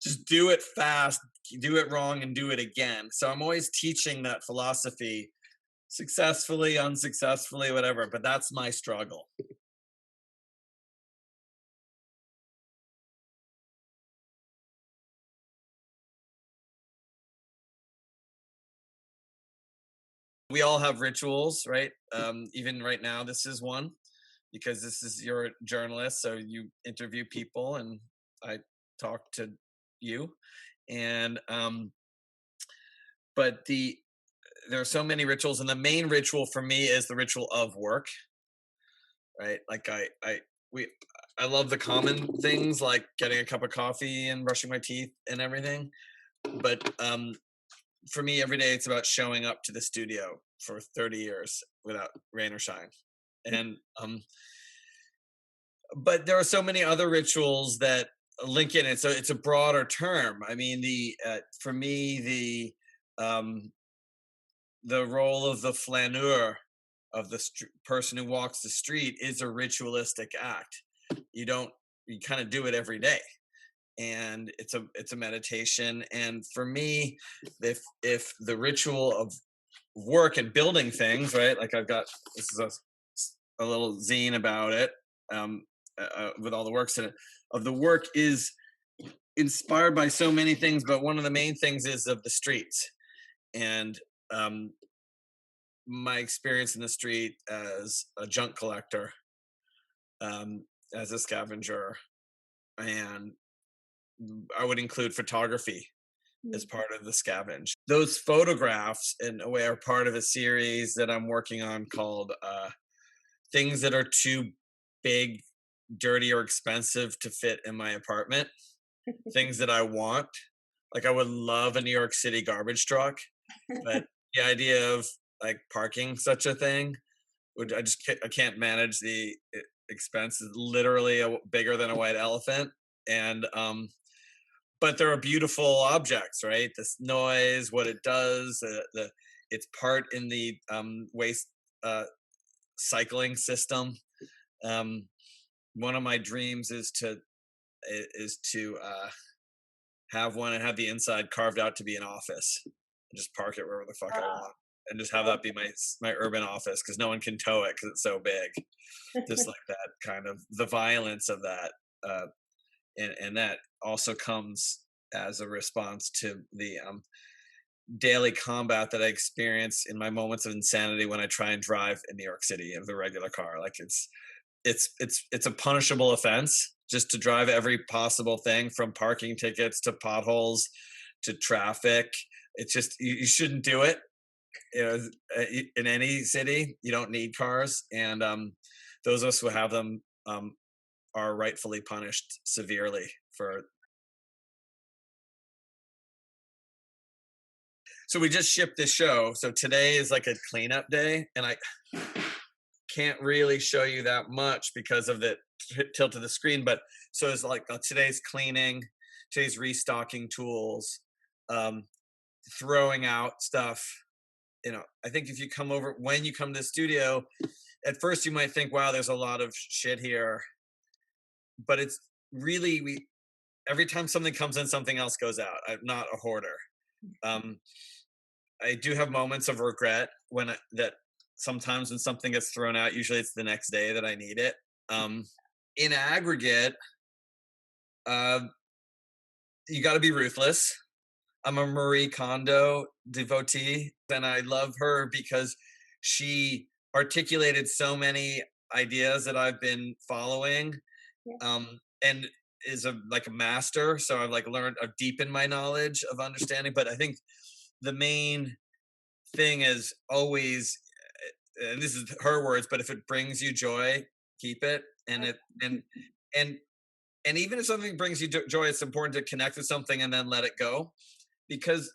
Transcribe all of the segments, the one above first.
just do it fast, do it wrong, and do it again. So I'm always teaching that philosophy successfully, unsuccessfully, whatever. But that's my struggle. We all have rituals, right? Even right now, this is one because this is your journalist, so you interview people, and I talk to you. And but there are so many rituals, and the main ritual for me is the ritual of work, right? Like we I love the common things like getting a cup of coffee and brushing my teeth and everything. But for me, every day it's about showing up to the studio for 30 years without rain or shine. And but there are so many other rituals that link in it. So it's a broader term. I mean, the for me the role of the flaneur, of the person who walks the street, is a ritualistic act. You don't you kind of do it every day, and it's a meditation. And for me, if the ritual of work and building things, right? Like I've got this is a little zine about it, with all the works in it. Of the work is inspired by so many things, but one of the main things is of the streets. And um, my experience in the street as a junk collector, um, as a scavenger, and I would include photography as Mm. part of the scavenge. Those photographs, in a way, are part of a series that I'm working on called "Things That Are Too Big, Dirty, or Expensive to Fit in My Apartment." Things that I want, like I would love a New York City garbage truck, but the idea of like parking such a thing would I can't manage the expense. Is literally bigger than a white elephant. And but there are beautiful objects, right? This noise, what it does, the its part in the waste uh, cycling system. Um, one of my dreams is to have one and have the inside carved out to be an office, and just park it wherever the fuck I Ah, want, and just have oh, that be my urban office because no one can tow it because it's so big. Just like that kind of the violence of that, uh, and that also comes as a response to the daily combat that I experience in my moments of insanity when I try and drive in New York City in the regular car. Like it's a punishable offense just to drive every possible thing from parking tickets to potholes to traffic. It's just you shouldn't do it. You know, in any city, you don't need cars, and those of us who have them are rightfully punished severely for. So we just shipped this show. So today is like a cleanup day, and I can't really show you that much because of the tilt of the screen. But so it's like today's cleaning, today's restocking tools, um, throwing out stuff. You know, I think if you come over when you come to the studio, at first you might think, "Wow, there's a lot of shit here," but it's really we. Every time something comes in, something else goes out. I'm not a hoarder. Um, I do have moments of regret that sometimes when something gets thrown out, usually it's the next day that I need it. Um, in aggregate, uh, you got to be ruthless. I'm a Marie Kondo devotee, and I love her because she articulated so many ideas that I've been following, yeah. and is a like a master. So I've like learned, I've deepened my knowledge of understanding. But I think the main thing is always, and this is her words, but if it brings you joy, keep it. And it and and even if something brings you joy, it's important to connect with something and then let it go, because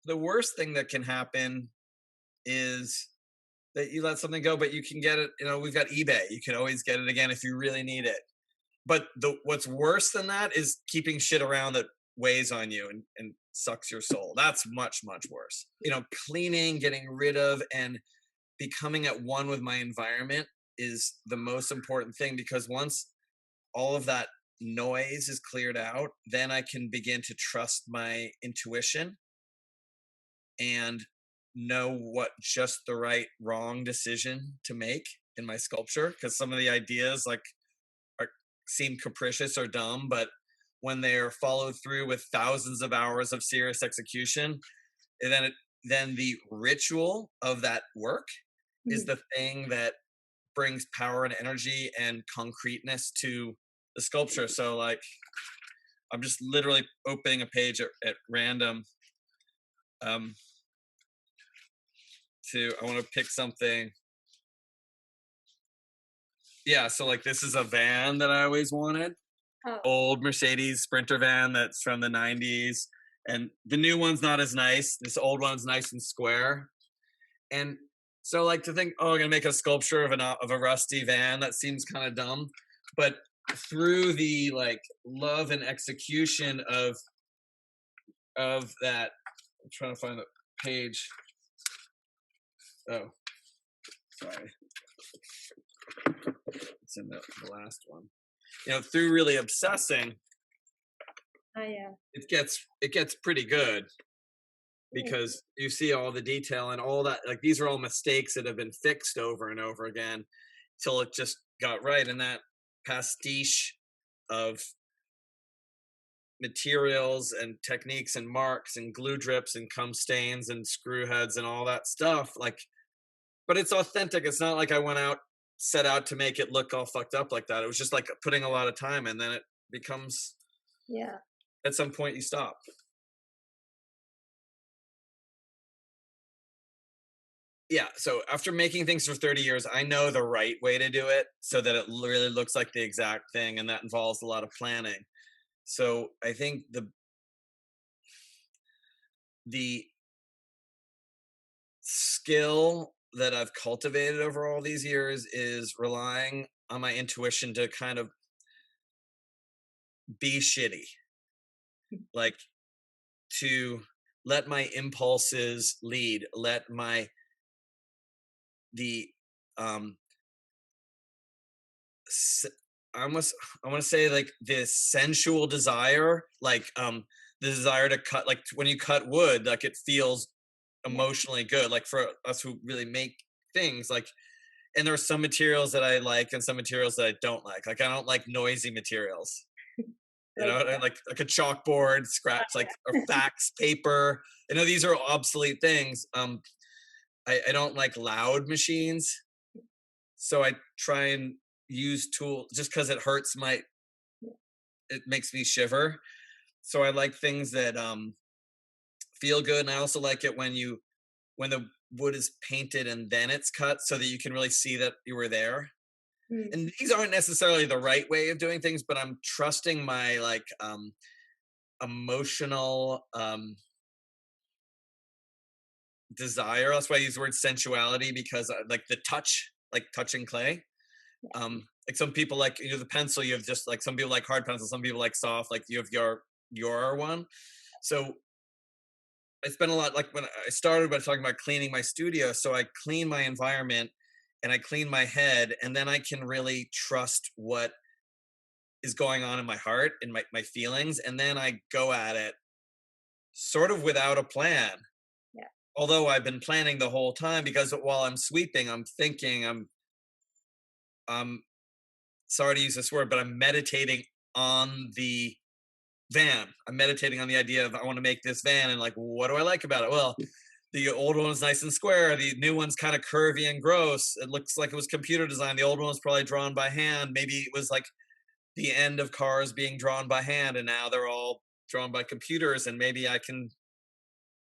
the worst thing that can happen is that you let something go, but you can get it. You know, we've got eBay. You can always get it again if you really need it. But what's worse than that is keeping shit around that weighs on you and sucks your soul. That's much, much worse. You know, cleaning, getting rid of, and becoming at one with my environment is the most important thing, because once all of that noise is cleared out, then I can begin to trust my intuition and know what just the right wrong decision to make in my sculpture, because some of the ideas like are seem capricious or dumb, but when they're followed through with thousands of hours of serious execution, and then the ritual of that work is Mm. the thing that brings power and energy and concreteness to the sculpture. So like I'm just literally opening a page at random, um I want to pick something. Yeah, so like this is a van that I always wanted. Oh, Old Mercedes Sprinter van that's from the 90s. And the new one's not as nice. This old one's nice and square. And so like to think, oh, I'm gonna make a sculpture of a rusty van, that seems kind of dumb. But through the like love and execution of that, I'm trying to find the page. Oh, sorry. It's in the last one. You know, through really obsessing, oh yeah. it gets pretty good, Mm. because you see all the detail and all that. Like these are all mistakes that have been fixed over and over again till it just got right. And that pastiche of materials and techniques and marks and glue drips and cum stains and screw heads and all that stuff, like, but it's authentic. It's not like I went out set out to make it look all fucked up like that. It was just like putting a lot of time, and then it becomes, Yeah. at some point you stop. Yeah, so after making things for 30 years, I know the right way to do it so that it really looks like the exact thing, and that involves a lot of planning. So I think the skill that I've cultivated over all these years is relying on my intuition to kind of be shitty, like to let my impulses lead, let my the um s- I want to say like this sensual desire, like the desire to cut, like when you cut wood, like it feels Yeah. emotionally good, like for us who really make things, like, and there are some materials that I like and some materials that I don't like. Like I don't like noisy materials. You Like know, that. like a chalkboard, Oh, scratch, like or yeah. fax paper. You know, these are obsolete things. I don't like loud machines, so I try and use tools just because it hurts my, it makes me shiver. So I like things that feel good, and I also like it when the wood is painted and then it's cut so that you can really see that you were there. Mm. And these aren't necessarily the right way of doing things, but I'm trusting my like emotional desire. That's why I use the word sensuality, because like the touch, like touching clay. Yeah. Like some people like, you know, the pencil, you have just like, some people like hard pencil, some people like soft, like you have your one. So I spent a lot, like when I started by talking about cleaning my studio, so I clean my environment and I clean my head, and then I can really trust what is going on in my heart and my feelings, and then I go at it sort of without a plan. Yeah. Although I've been planning the whole time, because while I'm sweeping, I'm thinking, I'm sorry to use this word, but I'm meditating on the van. I'm meditating on the idea of I want to make this van, and like, what do I like about it? Well, the old one was nice and square. The new one's kind of curvy and gross. It looks like it was computer designed. The old one was probably drawn by hand. Maybe it was like the end of cars being drawn by hand, and now they're all drawn by computers. And maybe I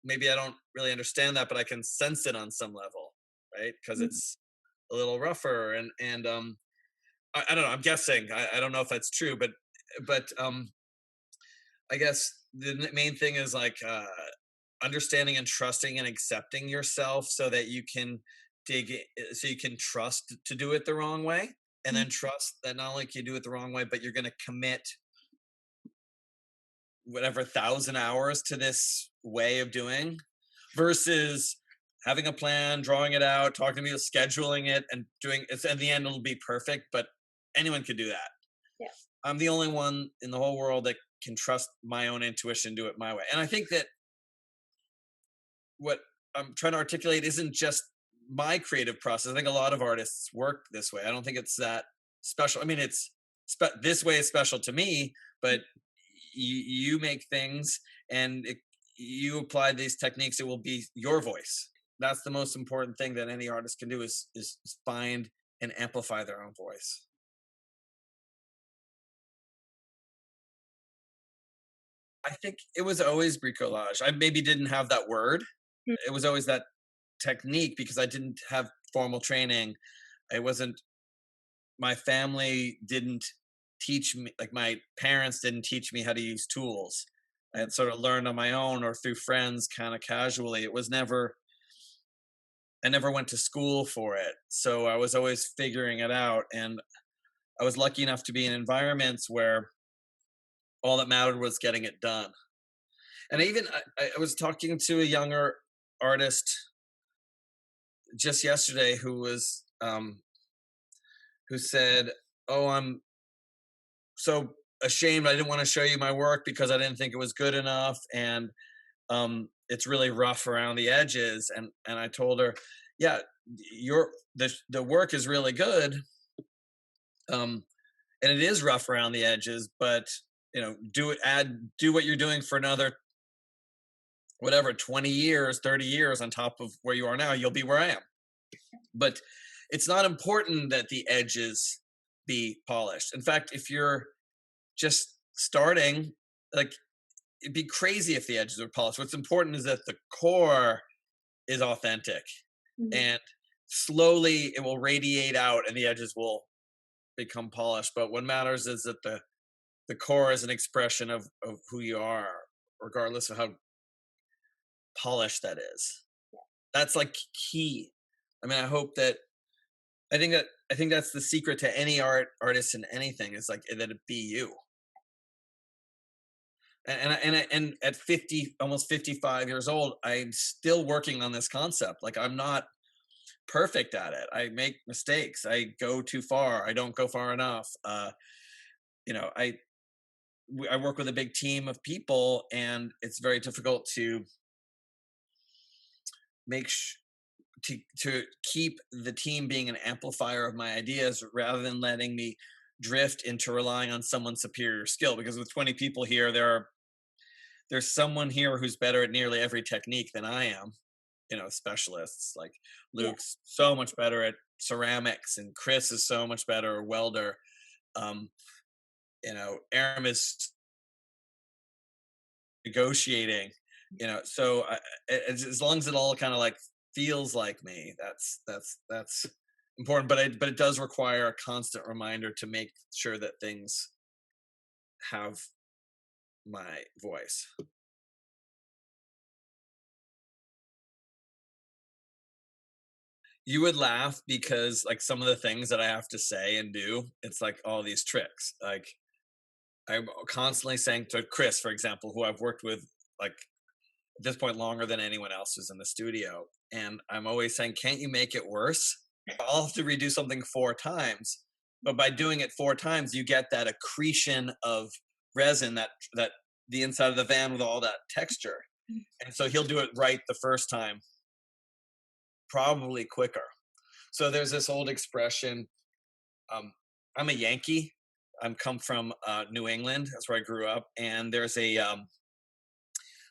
don't really understand that, but I can sense it on some level, right? Because Mm. it's a little rougher, and I don't know. I'm guessing. I don't know if that's true, but I guess the main thing is like understanding and trusting and accepting yourself so that you can so you can trust to do it the wrong way, and Mm. then trust that not only can you do it the wrong way, but you're going to commit whatever 1,000 hours to this way of doing, versus having a plan, drawing it out, talking to me, scheduling it, and doing it. In the end, it'll be perfect, but anyone could do that. Yeah. I'm the only one in the whole world that can trust my own intuition, do it my way. And I think that what I'm trying to articulate isn't just my creative process. I think a lot of artists work this way. I don't think it's that special. I mean, this way is special to me, but you make things and you apply these techniques, it will be your voice. That's the most important thing that any artist can do is find and amplify their own voice. I think it was always bricolage. I maybe didn't have that word. Mm, It was always that technique because I didn't have formal training. I wasn't My family didn't teach me, like my parents didn't teach me how to use tools. I had sort of learned on my own or through friends kind of casually. It was never I never went to school for it. So I was always figuring it out, and I was lucky enough to be in environments where all that mattered was getting it done. And I was talking to a younger artist just yesterday who said, "Oh, I'm so ashamed. I didn't want to show you my work because I didn't think it was good enough, and it's really rough around the edges." And I told her, "Yeah, the work is really good, um, and it is rough around the edges, but do what you're doing for another whatever 20 years, 30 years on top of where you are now. You'll be where I am. But it's not important that the edges be polished. In fact, if you're just starting, like it'd be crazy if the edges were polished. What's important is that the core is authentic, mhm. and slowly it will radiate out and the edges will become polished. But what matters is that the core is an expression of who you are, regardless of how polished that is. That's like key. I mean, I think that's the secret to any artist in anything is like that it be you. And at 50, almost 55 years old, I'm still working on this concept. Like I'm not perfect at it. I make mistakes. I go too far. I don't go far enough. You know, I work with a big team of people, and it's very difficult to make to keep the team being an amplifier of my ideas rather than letting me drift into relying on someone's superior skill. Because with 20 people here, there's someone here who's better at nearly every technique than I am. Specialists like Yeah. Luke's so much better at ceramics, and Chris is so much better a welder. Um, Aram is negotiating. So as long as it all kind of like feels like me, that's important. But it does require a constant reminder to make sure that things have my voice. You would laugh because like some of the things that I have to say and do, it's like all these tricks. Like I'm constantly saying to Chris, for example, who I've worked with like at this point longer than anyone else who's in the studio. And I'm always saying, can't you make it worse? I'll have to redo something four times. But by doing it four times, you get that accretion of resin, that the inside of the van with all that texture. And so he'll do it right the first time, probably quicker. So there's this old expression. I'm a Yankee. I'm come from New England. That's where I grew up. And there's a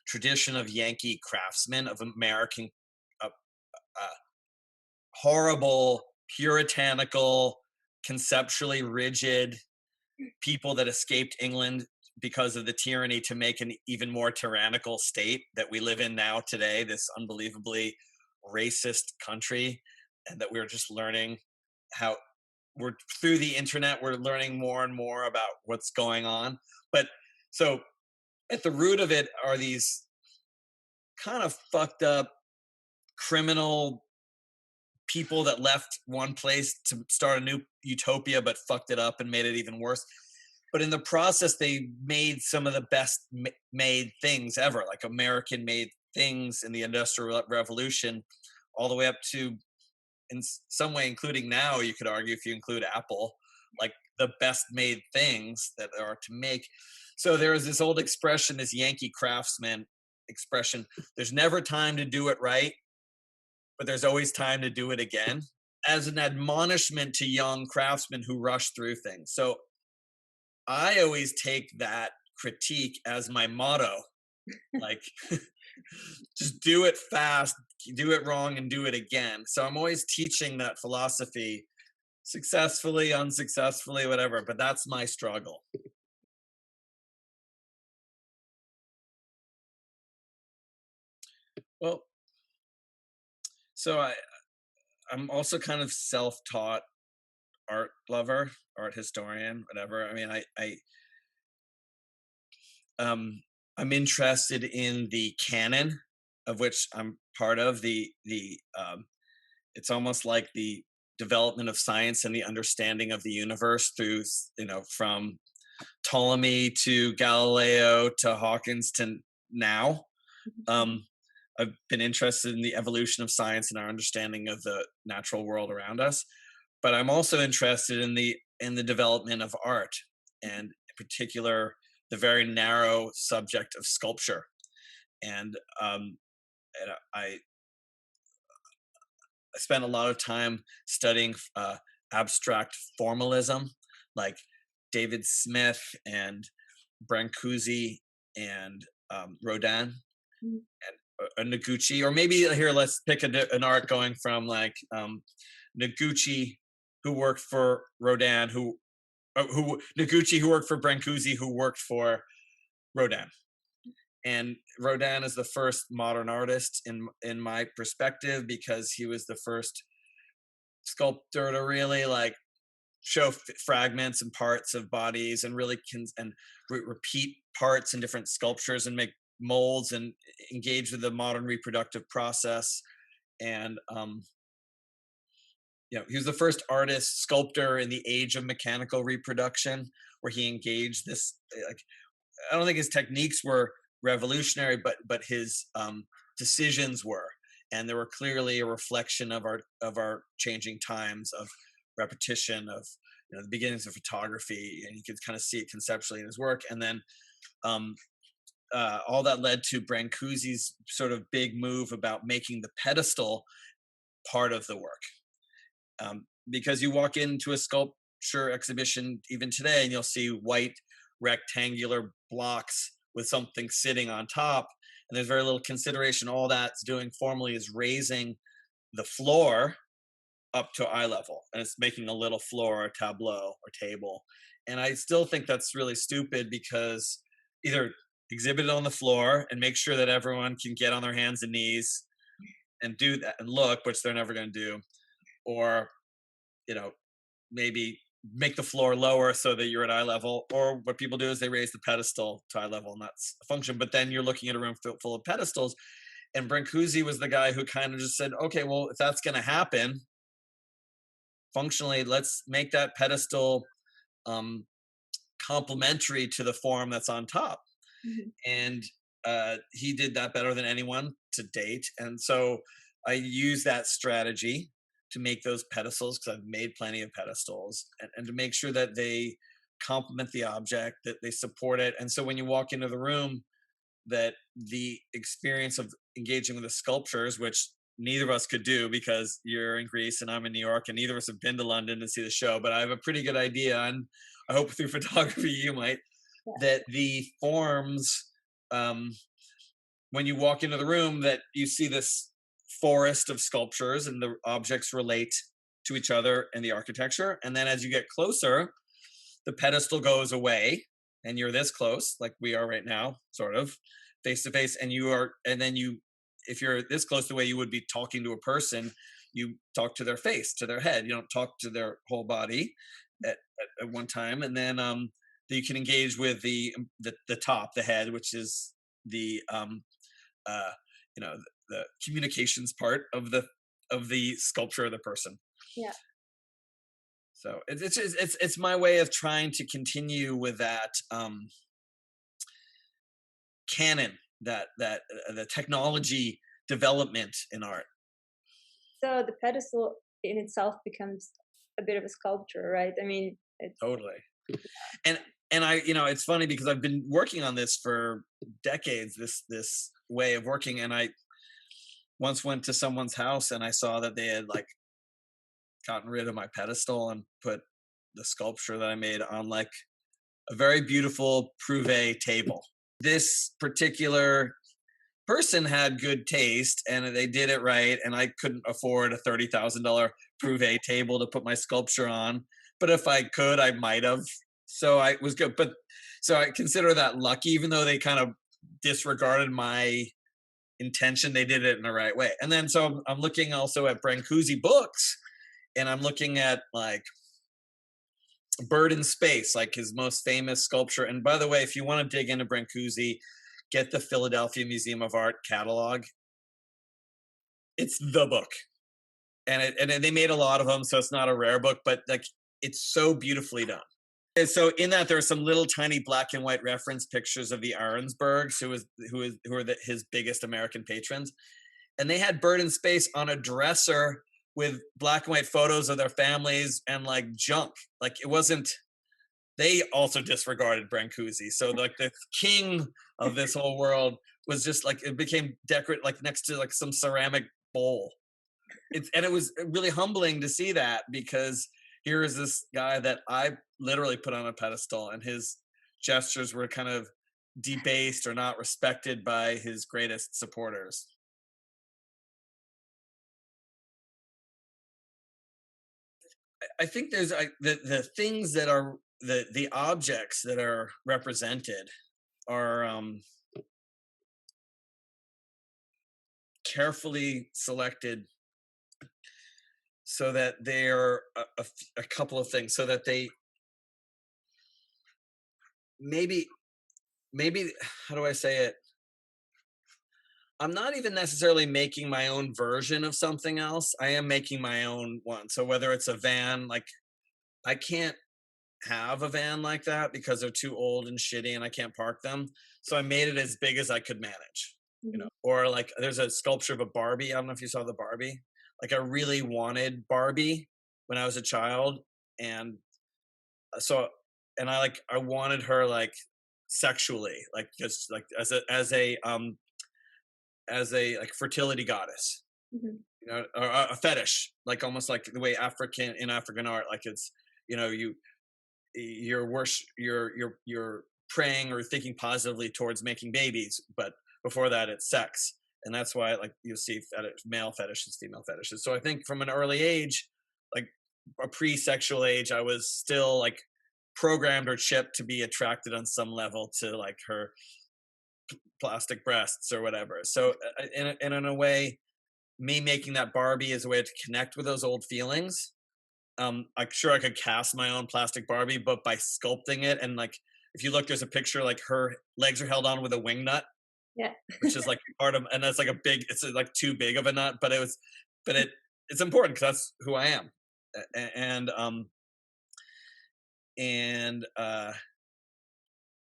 tradition of Yankee craftsmen, of American uh, uh, horrible, puritanical, conceptually rigid people that escaped England because of the tyranny to make an even more tyrannical state that we live in now today, this unbelievably racist country, and that we're just learning how we're through the internet, we're learning more and more about what's going on. But so at the root of it are these kind of fucked up criminal people that left one place to start a new utopia but fucked it up and made it even worse. But in the process, they made some of the best made things ever, like American made things in the Industrial Revolution, all the way up to, in some way, including now, you could argue, if you include Apple, like the best made things that are to make. So there is this old expression, this Yankee craftsman expression, there's never time to do it right, but there's always time to do it again, as an admonishment to young craftsmen who rush through things. So I always take that critique as my motto, like just do it fast, do it wrong, and do it again. So I'm always teaching that philosophy, successfully, unsuccessfully, whatever, but that's my struggle. Well, so I'm also kind of self-taught art lover, art historian, whatever. I mean, um I'm interested in the canon, of which I'm part of. The it's almost like the development of science and the understanding of the universe through, from Ptolemy to Galileo to Hawkins to now. Um, I've been interested in the evolution of science and our understanding of the natural world around us, but I'm also interested in the development of art, and in particular the very narrow subject of sculpture. And I spent a lot of time studying abstract formalism, like David Smith and Brancusi and Rodin Mm. and Noguchi, or maybe here let's pick an art going from like Noguchi, who worked for Rodin, who Noguchi, who worked for Brancusi, who worked for Rodin. And Rodin is the first modern artist in my perspective, because he was the first sculptor to really like show fragments and parts of bodies, and really repeat parts in different sculptures and make molds and engage with the modern reproductive process. And he was the first artist sculptor in the age of mechanical reproduction, where he engaged this, like, I don't think his techniques were revolutionary, but his decisions were, and they were clearly a reflection of our changing times, of repetition, of the beginnings of photography, and you could kind of see it conceptually in his work. And then all that led to Brancusi's sort of big move about making the pedestal part of the work, because you walk into a sculpture exhibition even today, and you'll see white rectangular blocks with something sitting on top, and there's very little consideration. All that's doing formally is raising the floor up to eye level, and it's making a little floor, a tableau or table. And I still think that's really stupid, because either exhibit it on the floor and make sure that everyone can get on their hands and knees and do that and look, which they're never going to do, or maybe make the floor lower so that you're at eye level. Or what people do is they raise the pedestal to eye level, and that's a function. But then you're looking at a room full of pedestals. And Brancusi was the guy who kind of just said, okay, well, if that's going to happen functionally, let's make that pedestal complementary to the form that's on top. Mhm. And he did that better than anyone to date. And so I use that strategy to make those pedestals, because I've made plenty of pedestals, and to make sure that they complement the object, that they support it. And so when you walk into the room, that the experience of engaging with the sculptures, which neither of us could do because you're in Greece and I'm in New York, and neither of us have been to London to see the show, but I have a pretty good idea, and I hope through photography you might, Yeah. that the forms, when you walk into the room, that you see this forest of sculptures, and the objects relate to each other in the architecture. And then as you get closer, the pedestal goes away, and you're this close, like we are right now, sort of face to face. And then if you're this close the way you would be talking to a person, you talk to their face, to their head. You don't talk to their whole body at one time. And then you can engage with the top, the head, which is the uh, the communications part of the sculpture of the person. Yeah. So it's my way of trying to continue with that canon, that the technology development in art. So the pedestal in itself becomes a bit of a sculpture, right? I mean, It's Totally. And I, it's funny because I've been working on this for decades, this way of working. And I once went to someone's house and I saw that they had like gotten rid of my pedestal and put the sculpture that I made on like a very beautiful Prouvé table. This particular person had good taste and they did it right, and I couldn't afford a $30,000 Prouvé table to put my sculpture on, but if I could, I might have. So I was good, but so I consider that lucky, even though they kind of disregarded my intention. They did it in the right way. And then so I'm looking also at Brancusi books, and I'm looking at like Bird in Space, like his most famous sculpture. And by the way, if you want to dig into Brancusi, get the Philadelphia Museum of Art catalog. It's the book. And they made a lot of them, so it's not a rare book, but like it's so beautifully done. And so in that there are some little tiny black and white reference pictures of the Arensbergs, who are his biggest American patrons, and they had Bird in Space on a dresser with black and white photos of their families and like junk. Like it wasn't. They also disregarded Brancusi. So like the king of this whole world was just like, it became decorate like next to like some ceramic bowl. And it was really humbling to see that, because here is this guy that I literally put on a pedestal, and his gestures were kind of debased or not respected by his greatest supporters. I think there's the things that are the objects that are represented are carefully selected so that they're a couple of things, so that they maybe how do I say it? I'm not even necessarily making my own version of something else. I am making my own one. So whether it's a van, like I can't have a van like that because they're too old and shitty and I can't park them. So I made it as big as I could manage, or like there's a sculpture of a Barbie. I don't know if you saw the Barbie. Like I really wanted Barbie when I was a child. And so, and I wanted her like sexually, like just like as a like fertility goddess, or a fetish, like almost like the way African art, like it's, you're praying or thinking positively towards making babies, but before that it's sex. And that's why like you'll see male fetishes, female fetishes. So I think from an early age, like a pre-sexual age, I was still like programmed or chipped to be attracted on some level to like her plastic breasts or whatever. So in a way, me making that Barbie is a way to connect with those old feelings. I'm sure I could cast my own plastic Barbie, but by sculpting it, and like if you look, there's a picture like her legs are held on with a wing nut, Yeah. which is like part of, and that's like it's like too big of a nut, but it's important because that's who I am, and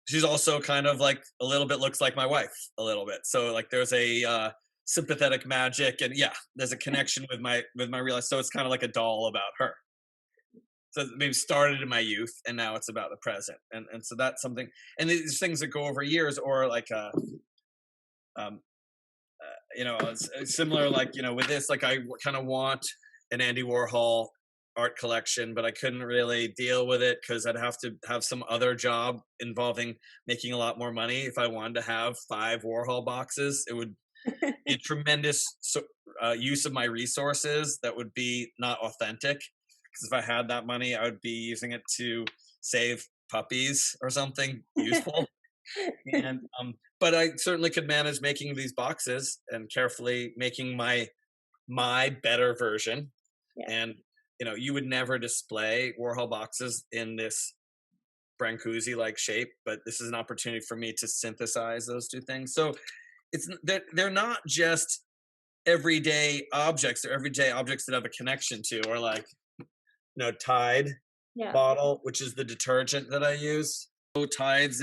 she's also kind of like a little bit looks like my wife a little bit. So like there's a sympathetic magic, and yeah, there's a connection with my real life. So it's kind of like a doll about her. So maybe started in my youth and now it's about the present. And so that's something, and these things that go over years, or like it's similar, like, with this, like I kind of want an Andy Warhol art collection, but I couldn't really deal with it because I'd have to have some other job involving making a lot more money. If I wanted to have 5 Warhol boxes, it would be a tremendous use of my resources that would be not authentic. Because if I had that money, I would be using it to save puppies or something useful. And but I certainly could manage making these boxes and carefully making my better version. Yeah. And you would never display Warhol boxes in this Brancusi like shape, but this is an opportunity for me to synthesize those two things. So they're not just everyday objects; they're everyday objects that have a connection to, or like Tide bottle, which is the detergent that I use. So Tide's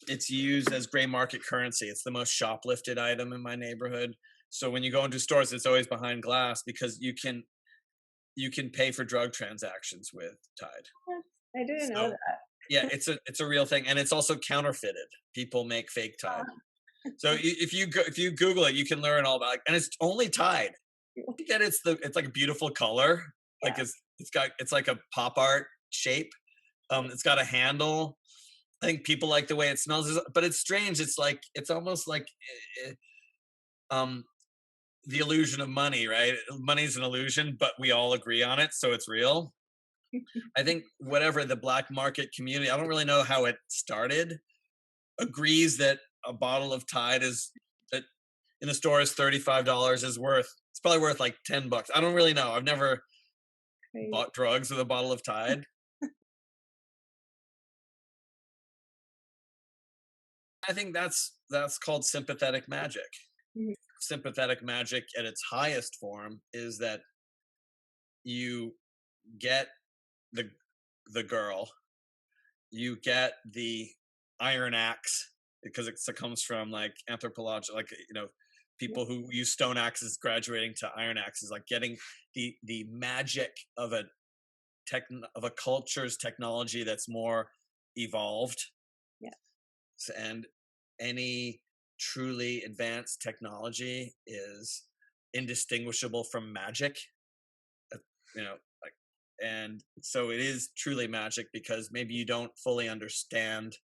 it's used as gray market currency. It's the most shoplifted item in my neighborhood. So when you go into stores, it's always behind glass because you can you can pay for drug transactions with Tide. I didn't know So that. yeah, it's a real thing, and it's also counterfeited. People make fake Tide. So if you Google it, you can learn all about it, and it's only Tide. Yet it's like a beautiful color. Yeah. Like it's like a pop art shape. It's got a handle. I think people like the way it smells, but it's strange. It's like it's almost like um the illusion of money, right? Money's an illusion, but we all agree on it, so it's real. I think whatever the black market community, I don't really know how it started, agrees that a bottle of Tide is that in the store is $35 is worth. It's probably worth like $10. I don't really know. I've never Crazy. bought drugs with a bottle of Tide. I think that's called sympathetic magic. Mhm. Sympathetic magic at its highest form is that you get the the girl, you get the iron axe because it comes from like anthropology, like Yeah. people who use stone axes graduating to iron axes, like getting the magic of a culture's technology that's more evolved. Yeah. And any truly advanced technology is indistinguishable from magic. uh, like, and so it is truly magic because maybe you don't fully understand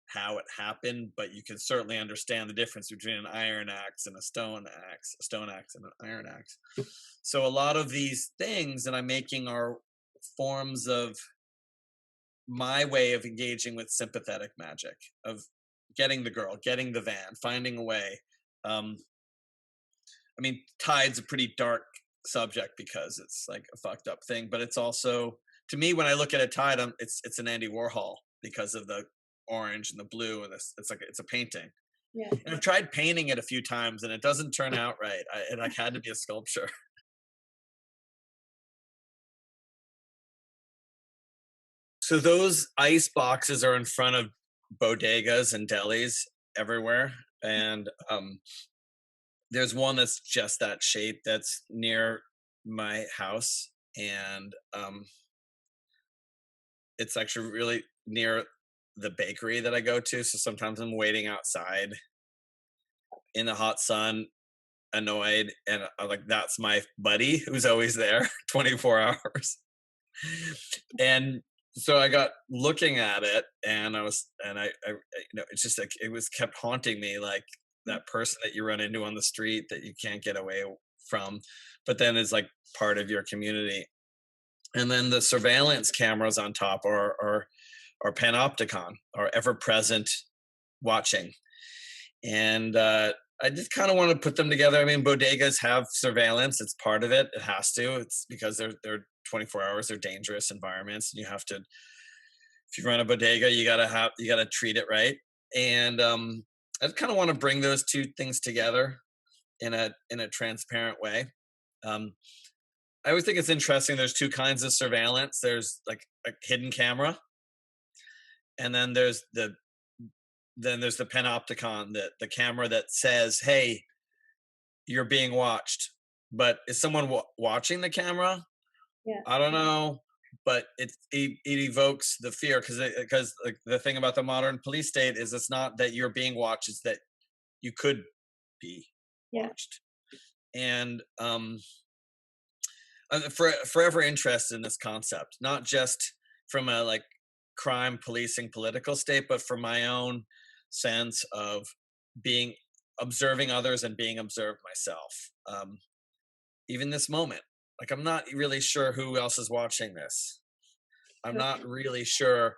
how it happened, but you can certainly understand the difference between an iron axe and a stone axe and an iron axe. So a lot of these things that I'm making are forms of my way of engaging with sympathetic magic, of getting the girl, getting the van, finding a way. um I mean, Tide's a pretty dark subject because it's like a fucked up thing, but it's also, to me, when I look at a Tide, it's an Andy Warhol because of the orange and the blue, and this, it's like it's a painting. Yeah. And I've tried painting it a few times, and it doesn't turn out right. It like had to be a sculpture. So those ice boxes are in front of bodegas and delis everywhere, and there's one that's just that shape that's near my house, and it's actually really near the bakery that I go to. So sometimes I'm waiting outside in the hot sun, annoyed, and I'm like, that's my buddy who's always there 24 hours. And so I got looking at it, and it's just like it was kept haunting me, like that person that you run into on the street that you can't get away from, but then is like part of your community. And then the surveillance cameras on top are panopticon, are ever present watching. And I just kind of want to put them together. I mean, bodegas have surveillance; it's part of it. It has to. It's because they're 24 hours. They're dangerous environments, and you have to. If you run a bodega, you gotta treat it right. And I kind of want to bring those two things together in a transparent way. Um, I always think it's interesting. There's two kinds of surveillance. There's like a hidden camera, and then there's the panopticon, the camera that says, "Hey, you're being watched." But is someone watching the camera? Yeah. I don't know, but it evokes the fear because like the thing about the modern police state is it's not that you're being watched; it's that you could be Yeah. watched. And I'm forever interested in this concept, not just from a like crime policing political state, but from my own sense of being observing others and being observed myself. Even this moment, like I'm not really sure who else is watching this. I'm not really sure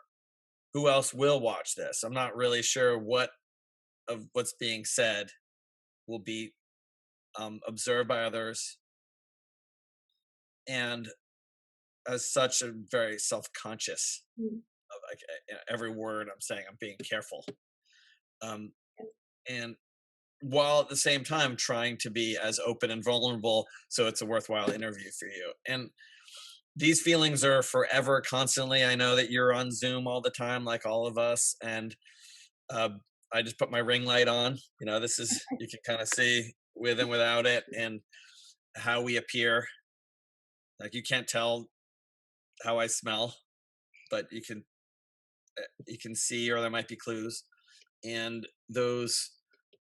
who else will watch this. I'm not really sure what of what's being said will be observed by others, and as such, I'm very self-conscious Mm. of like every word I'm saying. I'm being careful, um, and while at the same time trying to be as open and vulnerable, so it's a worthwhile interview for you. And these feelings are forever, constantly. I know that you're on Zoom all the time, like all of us, and uh, I just put my ring light on. This is you can kind of see with and without it, and how we appear. Like you can't tell how I smell, but you can see, or there might be clues. And those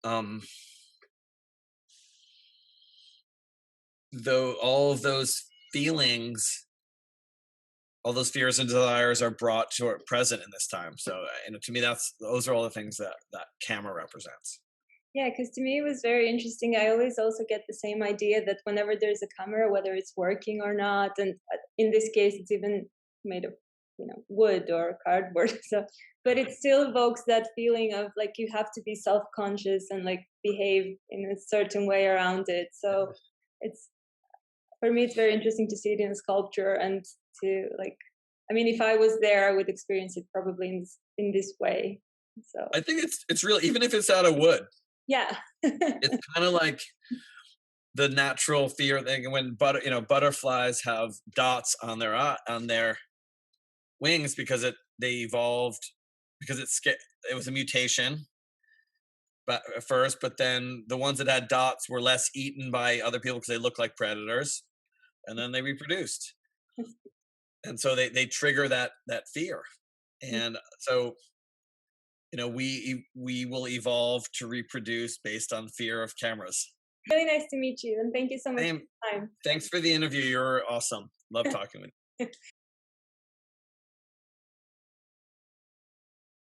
um though all of those feelings, all those fears and desires are brought to present in this time. So and to me, those are all the things that that camera represents. Yeah, because to me it was very interesting. I always also get the same idea that whenever there's a camera, whether it's working or not, and in this case it's even made of, wood or cardboard. So, but it still evokes that feeling of like you have to be self-conscious and like behave in a certain way around it. So it's, for me it's very interesting to see it in a sculpture and to like, I mean, if I was there, I would experience it probably in this way. So I think it's real, even if it's out of wood. yeah. It's kind of like the natural fear thing when butterflies have dots on their wings because they evolved because it was a mutation, but at first, but then the ones that had dots were less eaten by other people because they look like predators, and then they reproduced, and so they trigger that fear, and so we will evolve to reproduce based on fear of cameras. Really nice to meet you, and thank you so much for Same. your time. Thanks for the interview. You're awesome. Love talking with you.